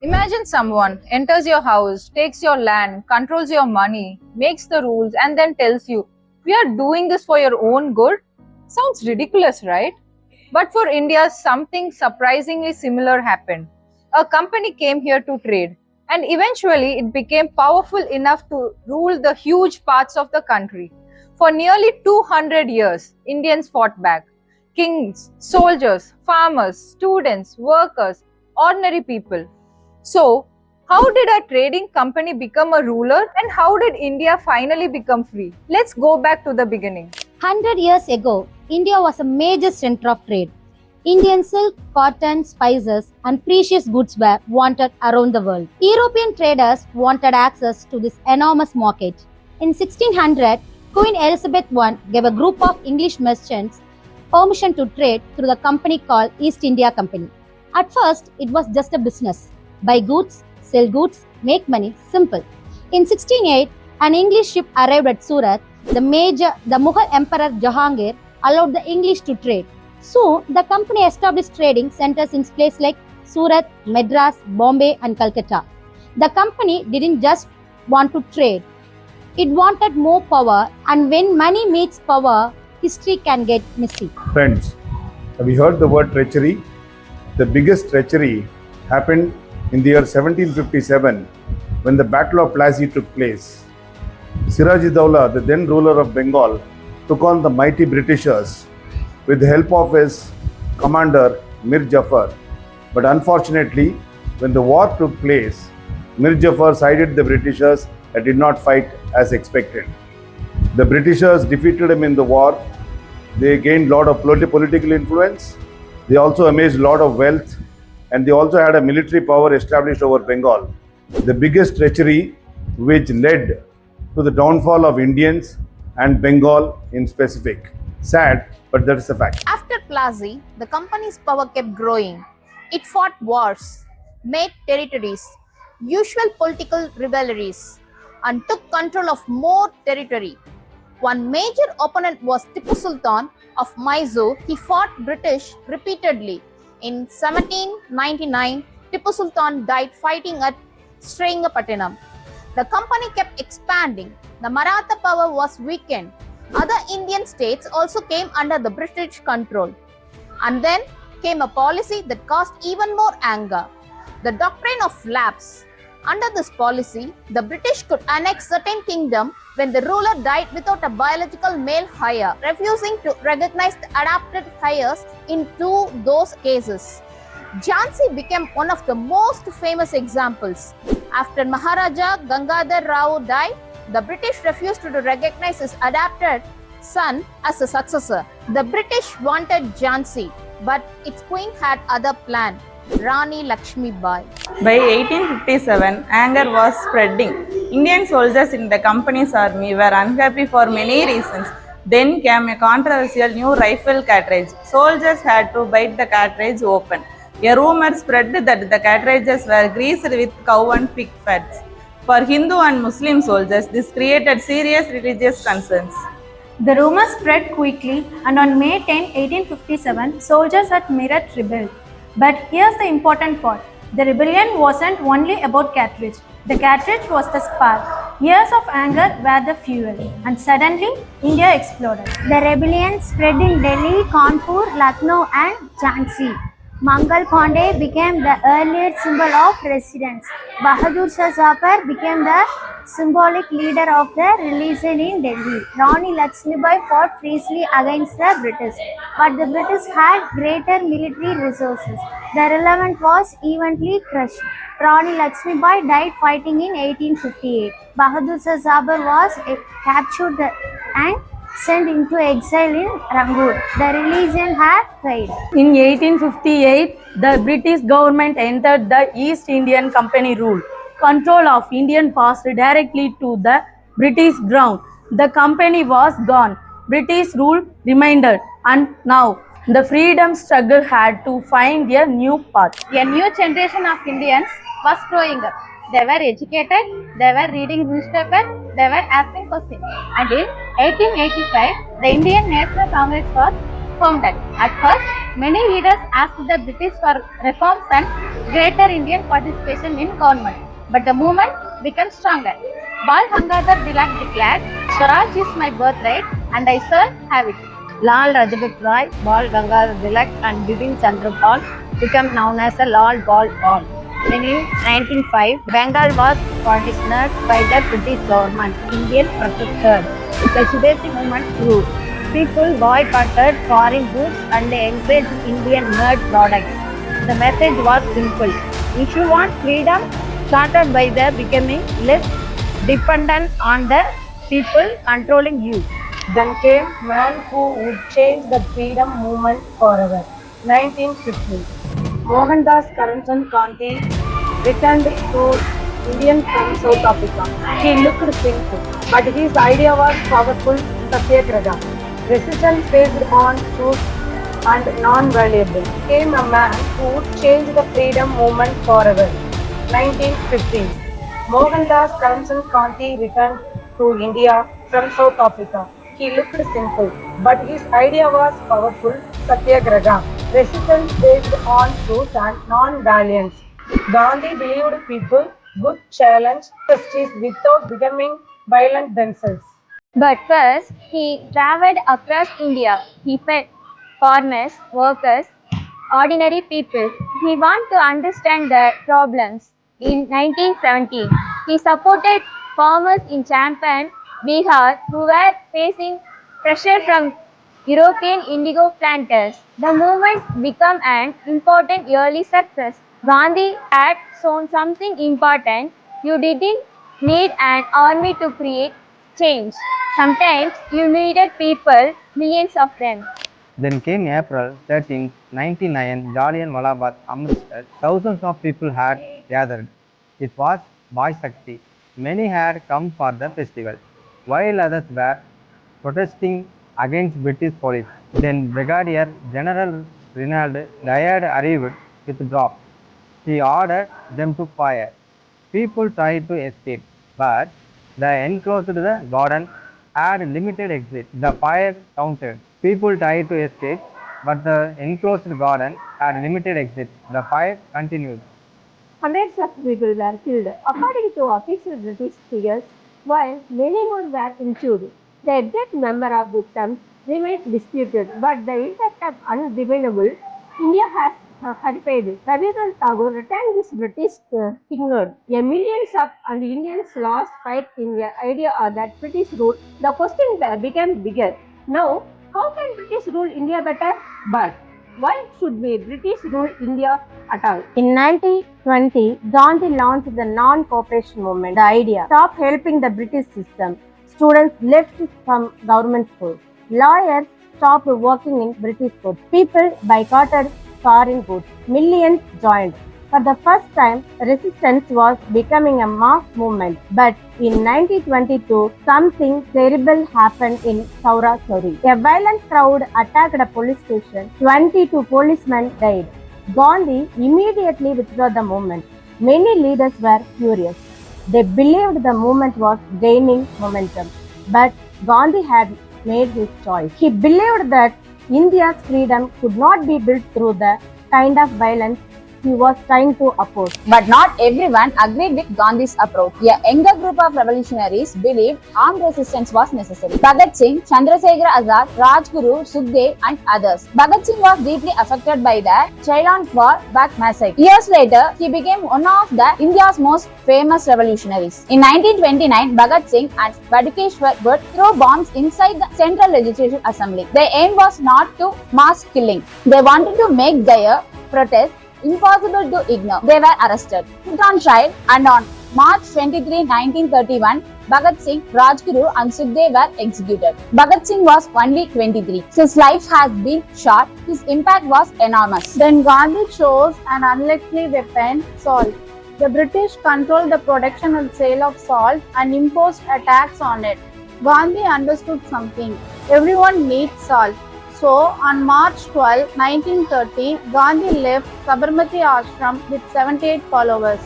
Imagine someone enters your house, takes your land, controls your money, makes the rules, and then tells you, "We are doing this for your own good." Sounds ridiculous, right? But for India, something surprisingly similar happened. A company came here to trade, and eventually it became powerful enough to rule the huge parts of the country. For nearly 200 years, Indians fought back. Kings, soldiers, farmers, students, workers, ordinary people. So, how did a trading company become a ruler and how did India finally become free? Let's go back to the beginning. 100 years ago, India was a major center of trade. Indian silk, cotton, spices, and precious goods were wanted around the world. European traders wanted access to this enormous market. In 1600, Queen Elizabeth I gave a group of English merchants permission to trade through the company called East India Company. At first, it was just a business. Buy goods, sell goods, make money, simple. In 1608, an English ship arrived at Surat. The Mughal Emperor Jahangir allowed the English to trade. Soon, the company established trading centers in places like Surat, Madras, Bombay, and Calcutta. The company didn't just want to trade, it wanted more power, and when money meets power, history can get messy. Friends, have you heard the word treachery? The biggest treachery happened in the year 1757 when the Battle of Plassey took place. Siraj-ud-Dowla, the then ruler of Bengal, took on the mighty Britishers with the help of his commander Mir Jafar. But unfortunately, when the war took place, Mir Jafar sided the Britishers and did not fight as expected. The Britishers defeated him in the war. They gained a lot of political influence. They also amassed a lot of wealth, and they also had a military power established over Bengal. The biggest treachery which led to the downfall of Indians and Bengal in specific. Sad, but that is a fact. After Plassey, the company's power kept growing. It fought wars, made territories, usual political rivalries, and took control of more territory. One major opponent was Tipu Sultan of Mysore. He fought British repeatedly. In 1799, Tipu Sultan died fighting at Sringapattinam. The company kept expanding. The Maratha power was weakened. Other Indian states also came under the British control. And then came a policy that caused even more anger, the doctrine of lapse. Under this policy, the British could annex certain kingdom when the ruler died without a biological male heir, refusing to recognize the adopted heirs in those cases. Jhansi became one of the most famous examples. After Maharaja Gangadhar Rao died, the British refused to recognize his adopted son as a successor. The British wanted Jhansi, but its queen had other plan, Rani Lakshmi Bai. By 1857, anger was spreading. Indian soldiers in the company's army were unhappy for many reasons. Then came a controversial new rifle cartridge. Soldiers had to bite the cartridge open. A rumor spread that the cartridges were greased with cow and pig fats. For Hindu and Muslim soldiers, this created serious religious concerns. The rumor spread quickly, and on May 10, 1857, soldiers at Meerut rebelled. But here's the important part. The rebellion wasn't only about cartridge. The cartridge was the spark. Years of anger were the fuel. And suddenly, India exploded. The rebellion spread in Delhi, Kanpur, Lucknow and Jhansi. Mangal Pandey became the earlier symbol of resistance. Bahadur Shah Zafar became the symbolic leader of the religion in Delhi. Rani Lakshmibai fought fiercely against the British, but the British had greater military resources. The revolt was eventually crushed. Rani Lakshmibai died fighting in 1858. Bahadur Shah Zafar was captured and sent into exile in Rangoon. The religion had failed. In 1858, the British government entered the East Indian Company rule. Control of Indian passed directly to the British ground. The company was gone. British rule remained, and now the freedom struggle had to find a new path. A new generation of Indians was growing up. They were educated, they were reading newspapers, they were asking questions. And in 1885, the Indian National Congress was founded. At first, many leaders asked the British for reforms and greater Indian participation in government, but the movement became stronger. Bal Gangadhar Tilak declared, Swaraj is my birthright and I shall have it. Lal Rajaput Rai, Bal Gangadhar Tilak and Bipin Chandra Pal became known as a Lal Bal Pal. In 1905, Bengal was partitioned by the British government. Indian protected. The Sudesi movement grew. People boycotted foreign goods and encouraged Indian-made products. The message was simple. If you want freedom, started by the becoming less dependent on the people controlling you. Then came man who would change the freedom movement forever. 1915. Mohandas Karamchand Gandhi returned to Indian from South Africa. He looked simple, but his idea was powerful. Satyagraha. Resistance based on truth and non-valuable. Became a man who would change the freedom movement forever. 1915. Mohandas Karamchand Gandhi returned to India from South Africa. He looked simple, but his idea was powerful. Satyagraha. Resistance based on truth and non-violence. Gandhi believed people would challenge justice without becoming violent themselves. But first, he traveled across India. He met farmers, workers, ordinary people. He wanted to understand their problems. In 1917, he supported farmers in Champaran, Bihar, who were facing pressure from European indigo planters. The movement became an important early success. Gandhi had shown something important. You didn't need an army to create change. Sometimes you needed people, millions of them. Then came April 13, 1909, Jallianwala Bagh, Amritsar. Thousands of people had gathered. It was Bhai Shakti. Many had come for the festival, while others were protesting against British police. Then Brigadier General Ronald Dyer arrived with drops. He ordered them to fire. People tried to escape, but the enclosed garden had limited exit. The fire counted. People tried to escape, but the enclosed garden had limited exit. The fire continued. Hundreds of people were killed. According to official British figures, while many more were injured, the exact number of victims remains disputed, but the impact of undeniable. India has had Rabindranath Tagore returned this British ignored. A millions of and Indians lost fight in the idea of that British rule. The question became bigger. Now, how can British rule India better? But why should we British rule India at all? In 1920, Gandhi launched the non-cooperation movement. The idea: stop helping the British system. Students left from government schools. Lawyers stopped working in British courts. People boycotted foreign goods. Millions joined. For the first time, resistance was becoming a mass movement. But in 1922, something terrible happened in Saura Chori. A violent crowd attacked a police station. 22 policemen died. Gandhi immediately withdrew the movement. Many leaders were furious. They believed the movement was gaining momentum. But Gandhi had made his choice. He believed that India's freedom could not be built through the kind of violence he was trying to oppose. But not everyone agreed with Gandhi's approach. A younger group of revolutionaries believed armed resistance was necessary. Bhagat Singh, Chandrasekhar Azad, Rajguru, Sukhdev and others. Bhagat Singh was deeply affected by the Jallianwala Bagh massacre. Years later, he became one of the India's most famous revolutionaries. In 1929, Bhagat Singh and Badukeshwar would throw bombs inside the Central Legislative Assembly. Their aim was not to mass killing. They wanted to make their protest impossible to ignore. They were arrested, put on trial, and on March 23, 1931, Bhagat Singh, Rajguru and Sukhdev were executed. Bhagat Singh was only 23. His life has been short. His impact was enormous. Then Gandhi chose an unlikely weapon, salt. The British controlled the production and sale of salt and imposed a tax on it. Gandhi understood something. Everyone needs salt. So, on March 12, 1930, Gandhi left Sabarmati Ashram with 78 followers.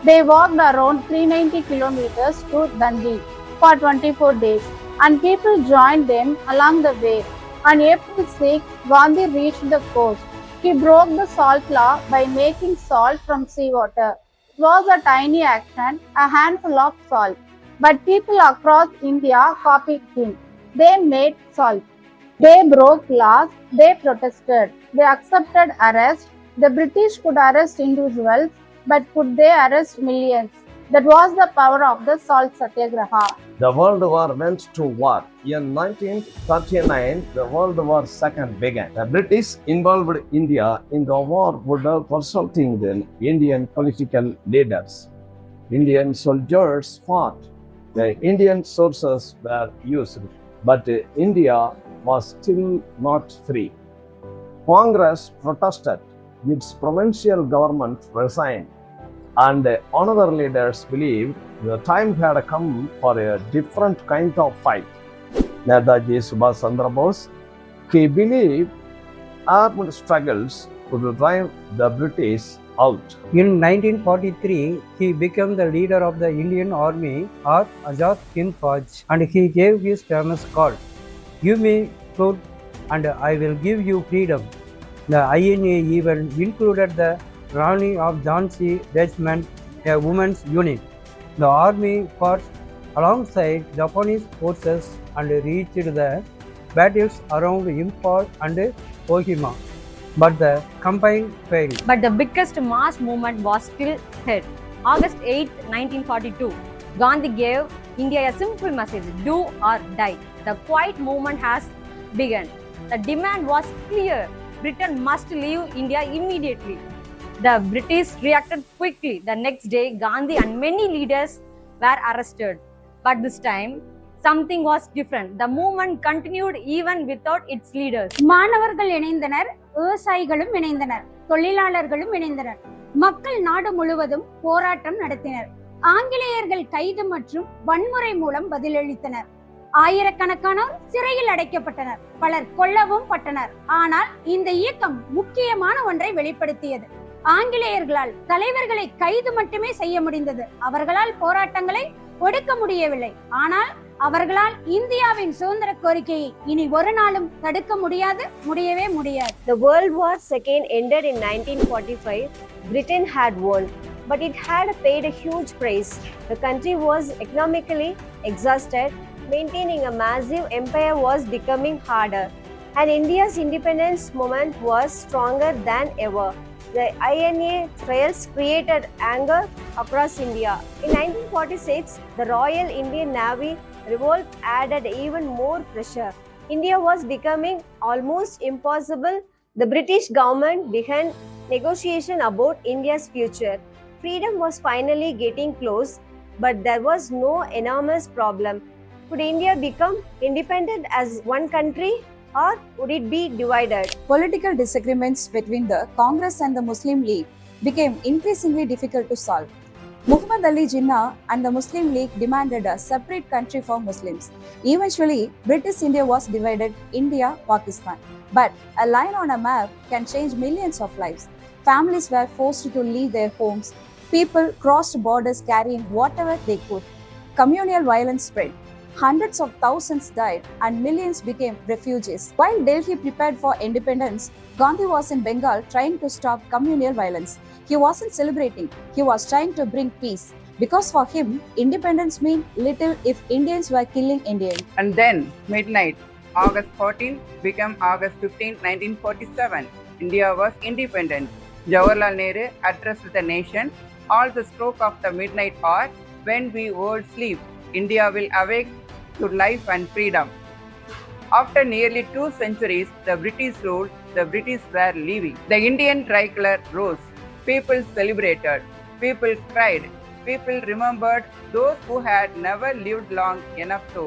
They walked around 390 kilometers to Dundee for 24 days, and people joined them along the way. On April 6, Gandhi reached the coast. He broke the salt law by making salt from seawater. It was a tiny action, a handful of salt. But people across India copied him. They made salt. They broke laws, they protested, they accepted arrest. The British could arrest individuals, but could they arrest millions? That was the power of the salt satyagraha. The World War went to war. In 1939, the World War II began. The British involved India in the war without consulting the Indian political leaders. Indian soldiers fought. The Indian sources were used, but India was still not free. Congress protested. Its provincial government resigned. And another leaders believed the time had come for a different kind of fight. Netaji Subhash Chandra Bose, he believed armed struggles could drive the British out. In 1943, he became the leader of the Indian Army or Azad Hind Fauj, and he gave his famous call, "Give me food and I will give you freedom." The INA even included the Rani of Jhansi Regiment, a women's unit. The army fought alongside Japanese forces and reached the battles around Imphal and Kohima, but the campaign failed. But the biggest mass movement was still ahead. August 8, 1942, Gandhi gave India a simple message: do or die. The quiet movement has begun. The demand was clear: Britain must leave India immediately. The British reacted quickly. The next day, Gandhi and many leaders were arrested. But this time, something was different. The movement continued even without its leaders. மாணவர்கள் இணைந்தனர், விவசாயிகளும் இணைந்தனர், தொழிலாளர்களும் இணைந்தனர். மக்கள் நாடு முழுவதும் போராட்டம் நடத்தினர். ஆங்கிலேயர்கள் கைது மற்றும் வன்முறை மூலம் பதிலளித்தனர். ஆயிரக்கணக்கானோர் சிறையில் அடைக்கப்பட்டனர், பலர் கொல்லவும் பட்டனர். ஆனால் இந்த இயக்கம் முக்கியமான ஒன்றை வெளிப்படுத்தியது: ஆங்கிலேயர்களால் தலைவர்களை கைது மட்டுமே செய்ய முடிந்தது. அவர்களால் போராட்டங்களை ஒடுக்க முடியவில்லை. ஆனால் அவர்களால் இந்தியாவின் சுதந்திர கோரிக்கையை இனி ஒரு நாளும் தடுக்க முடியவே முடியாது. The World War II ended in 1945. Britain had won, but it had paid a huge price. The country was economically exhausted. Maintaining a massive empire was becoming harder, and India's independence movement was stronger than ever. The INA trials created anger across India. In 1946, the Royal Indian Navy revolt added even more pressure. India was becoming almost impossible. The British government began negotiation about India's future. Freedom was finally getting close, but there was no enormous problem. Could India become independent as one country, or would it be divided? Political disagreements between the Congress and the Muslim League became increasingly difficult to solve. Muhammad Ali Jinnah and the Muslim League demanded a separate country for Muslims. Eventually, British India was divided: India, Pakistan. But a line on a map can change millions of lives. Families were forced to leave their homes. People crossed borders carrying whatever they could. Communal violence spread. Hundreds of thousands died and millions became refugees. While Delhi prepared for independence, Gandhi was in Bengal trying to stop communal violence. He wasn't celebrating, he was trying to bring peace. Because for him, independence meant little if Indians were killing Indians. And then, midnight, August 14 became August 15, 1947. India was independent. Jawaharlal Nehru addressed the nation: all the stroke of the midnight hour, when we all sleep, India will awake to life and freedom. After nearly 2 centuries, the British ruled, the British were leaving. The Indian tricolor rose. People celebrated. People cried. People remembered those who had never lived long enough to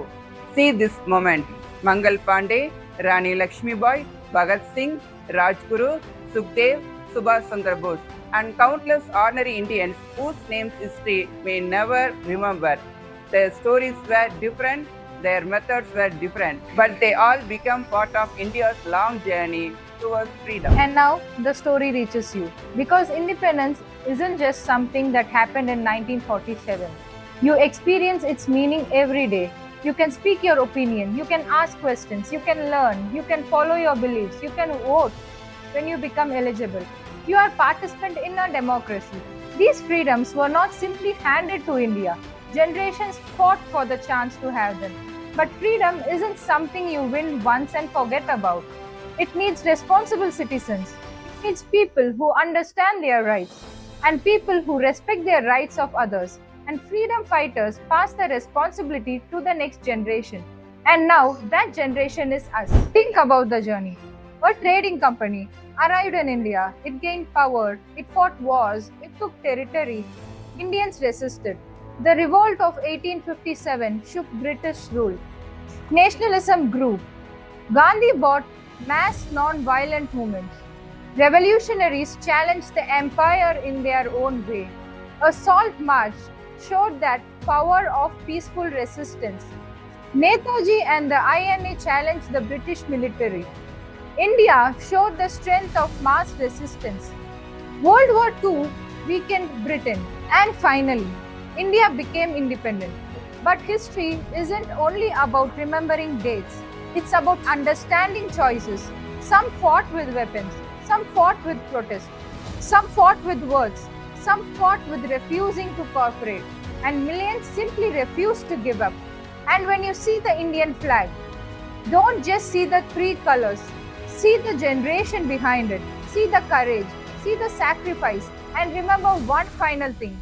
see this moment. Mangal Pandey, Rani Lakshmibai, Bhagat Singh, Rajguru, Sukhdev, Subhash Chandra Bose, and countless ordinary Indians whose names history may never remember. Their stories were different, their methods were different, but they all become part of India's long journey towards freedom. And now the story reaches you, because independence isn't just something that happened in 1947. You experience its meaning every day. You can speak your opinion, you can ask questions, you can learn, you can follow your beliefs, you can vote when you become eligible. You are participant in a democracy. These freedoms were not simply handed to India. Generations fought for the chance to have them. But freedom isn't something you win once and forget about. It needs responsible citizens. It needs people who understand their rights and people who respect their rights of others. And freedom fighters pass the responsibility to the next generation. And now that generation is us. Think about the journey. A trading company arrived in India. It gained power. It fought wars. It took territory. Indians resisted. The revolt of 1857 shook British rule. Nationalism grew. Gandhi brought mass non-violent movements. Revolutionaries challenged the empire in their own way. A salt march showed that power of peaceful resistance. Netaji and the INA challenged the British military. India showed the strength of mass resistance. World War II weakened Britain, and finally, India became independent. But history isn't only about remembering dates, it's about understanding choices. Some fought with weapons, some fought with protest, some fought with words, some fought with refusing to cooperate, and millions simply refused to give up. And when you see the Indian flag, don't just see the three colors, see the generation behind it, see the courage, see the sacrifice, and remember one final thing.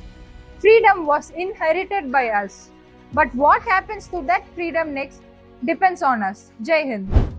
Freedom was inherited by us. But what happens to that freedom next depends on us. Jai Hind.